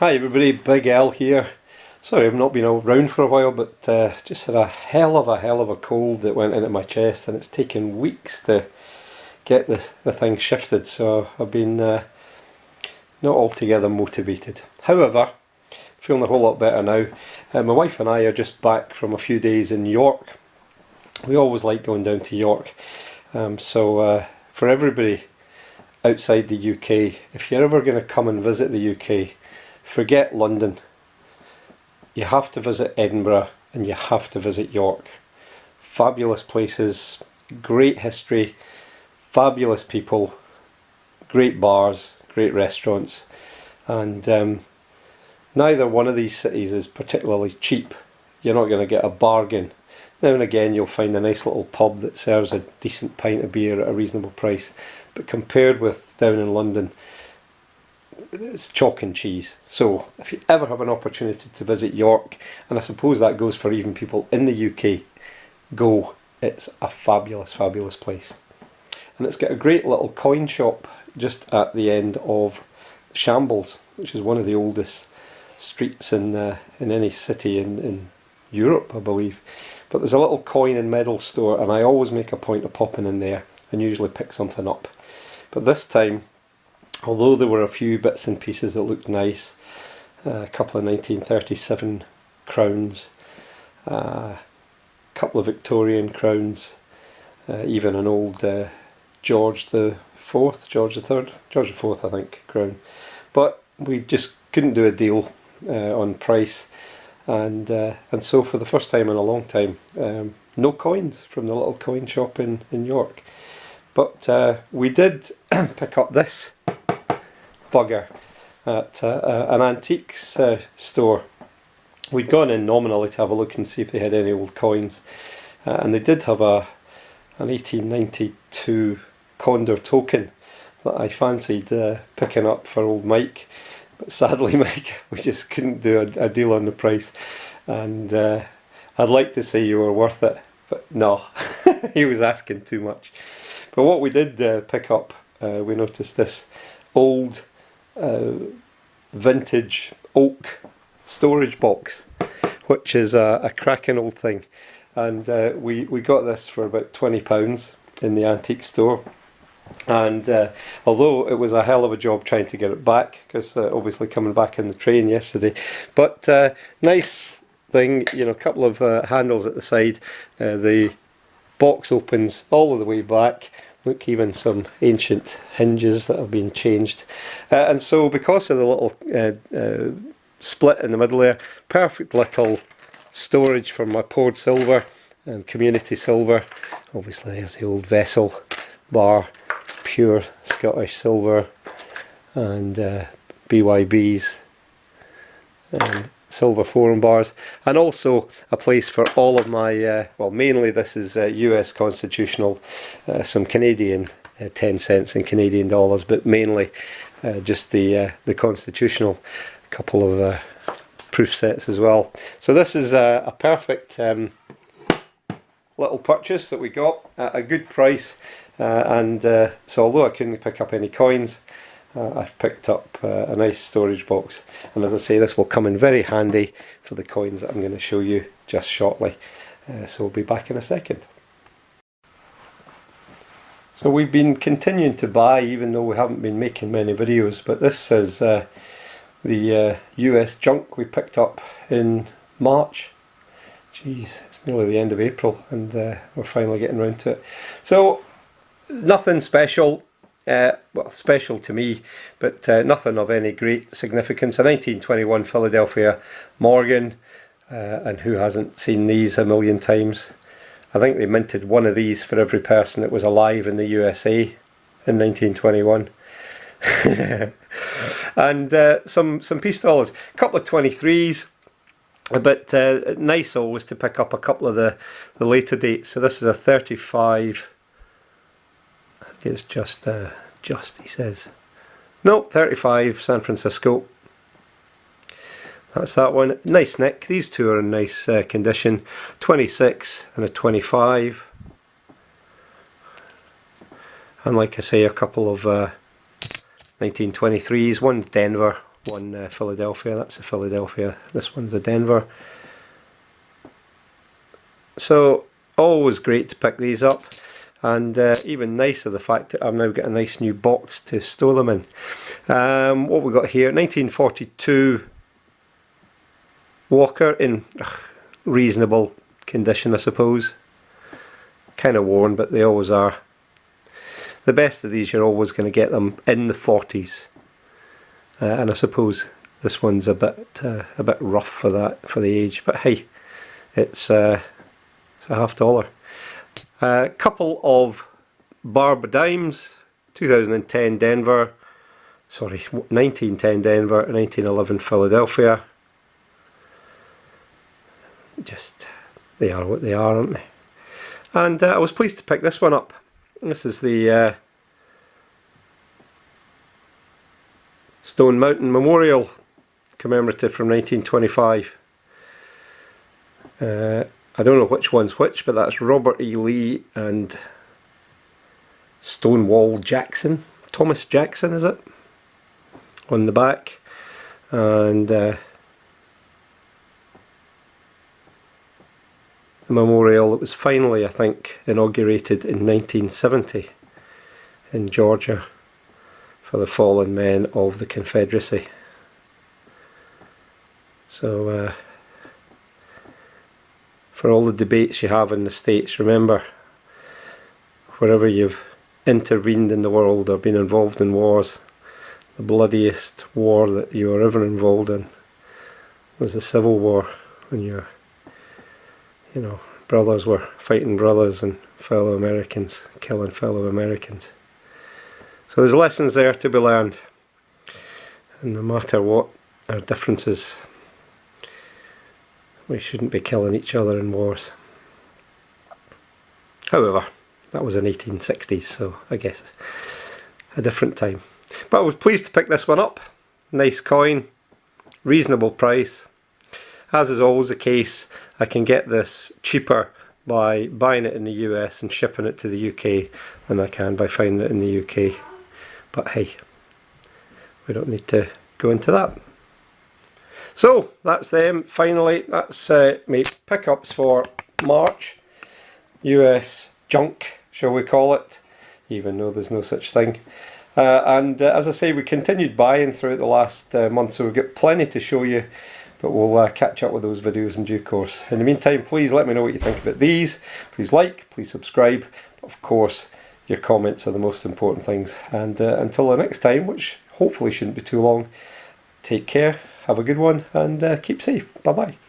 Hi everybody, Big L here. Sorry I've not been around for a while, but just had a hell of a cold that went into my chest, and it's taken weeks to get the thing shifted, so I've been not altogether motivated. However, feeling a whole lot better now. My wife and I are just back from a few days in York. We always like going down to York, so for everybody outside the UK, if you're ever going to come and visit the UK, forget London. You have to visit Edinburgh and you have to visit York. Fabulous places, great history, fabulous people, great bars, great restaurants, and neither one of these cities is particularly cheap. You're not going to get a bargain. Now and again you'll find a nice little pub that serves a decent pint of beer at a reasonable price, but compared with down in London, it's chalk and cheese. So if you ever have an opportunity to visit York, and I suppose that goes for even people in the UK, go. It's a fabulous place, and it's got a great little coin shop just at the end of Shambles, which is one of the oldest streets in any city in Europe, I believe. But there's a little coin and medal store, and I always make a point of popping in there and usually pick something up. But this time, although there were a few bits and pieces that looked nice, a couple of 1937 crowns, a couple of Victorian crowns, even an old George the Third, I think, crown. But we just couldn't do a deal on price, and so for the first time in a long time, no coins from the little coin shop in York. But we did pick up this bugger at an antiques store. We'd gone in nominally to have a look and see if they had any old coins, and they did have an 1892 Condor token that I fancied picking up for old Mike, but sadly Mike, we just couldn't do a deal on the price, and I'd like to say you were worth it, but no, he was asking too much. But what we did pick up, we noticed this old vintage oak storage box, which is a cracking old thing, and we got this for about £20 in the antique store. And although it was a hell of a job trying to get it back, because obviously coming back in the train yesterday, but nice thing, you know, a couple of handles at the side, the box opens all of the way back. Look, even some ancient hinges that have been changed, and so because of the little split in the middle there, perfect little storage for my poured silver and community silver. Obviously there's the old vessel bar, pure Scottish silver, and BYBs and silver foreign bars, and also a place for all of my, well, mainly this is US constitutional, some Canadian 10 cents and Canadian dollars, but mainly just the constitutional, couple of proof sets as well. So this is a perfect little purchase that we got at a good price, and so although I couldn't pick up any coins, I've picked up a nice storage box, and as I say, this will come in very handy for the coins that I'm going to show you just shortly. So we'll be back in a second. So we've been continuing to buy, even though we haven't been making many videos, but this is the US junk we picked up in March. Geez, it's nearly the end of April, and we're finally getting around to it. So nothing special. Well, special to me, but nothing of any great significance. A 1921 Philadelphia Morgan, and who hasn't seen these a million times? I think they minted one of these for every person that was alive in the USA in 1921. And some pistols, a couple of 23s, but nice always to pick up a couple of the later dates. So this is a 35. It's just he says. No, 35 San Francisco. That's that one. Nice nick. These two are in nice condition. 26 and a 25. And like I say, a couple of 1923s. One's Denver, one Philadelphia. That's a Philadelphia. This one's a Denver. So always great to pick these up, and even nicer the fact that I've now got a nice new box to store them in. What we got here, 1942 Walker in reasonable condition, I suppose. Kind of worn, but they always are. The best of these, you're always going to get them in the 40s, and I suppose this one's a bit rough for that, for the age. But hey, it's a $50. A couple of Barb Dimes, 2010 Denver, sorry, 1910 Denver, 1911 Philadelphia. Just, they are what they are, aren't they? And I was pleased to pick this one up. This is the Stone Mountain Memorial commemorative from 1925. I don't know which one's which, but that's Robert E. Lee and Stonewall Jackson. Thomas Jackson, is it? On the back. And the memorial that was finally, I think, inaugurated in 1970 in Georgia for the fallen men of the Confederacy. So for all the debates you have in the States, remember, wherever you've intervened in the world or been involved in wars, the bloodiest war that you were ever involved in was the Civil War, when your, you know, brothers were fighting brothers and fellow Americans killing fellow Americans. So there's lessons there to be learned, and no matter what our differences, we shouldn't be killing each other in wars. However, that was in the 1860s, so I guess it's a different time. But I was pleased to pick this one up. Nice coin, reasonable price. As is always the case, I can get this cheaper by buying it in the US and shipping it to the UK than I can by finding it in the UK. But hey, we don't need to go into that. So that's them. Finally, that's my pickups for March. US junk, shall we call it, even though there's no such thing. And as I say, we continued buying throughout the last month, so we've got plenty to show you, but we'll catch up with those videos in due course. In the meantime, please let me know what you think about these. Please like, please subscribe. Of course, your comments are the most important things. And until the next time, which hopefully shouldn't be too long, take care, have a good one, and keep safe. Bye bye.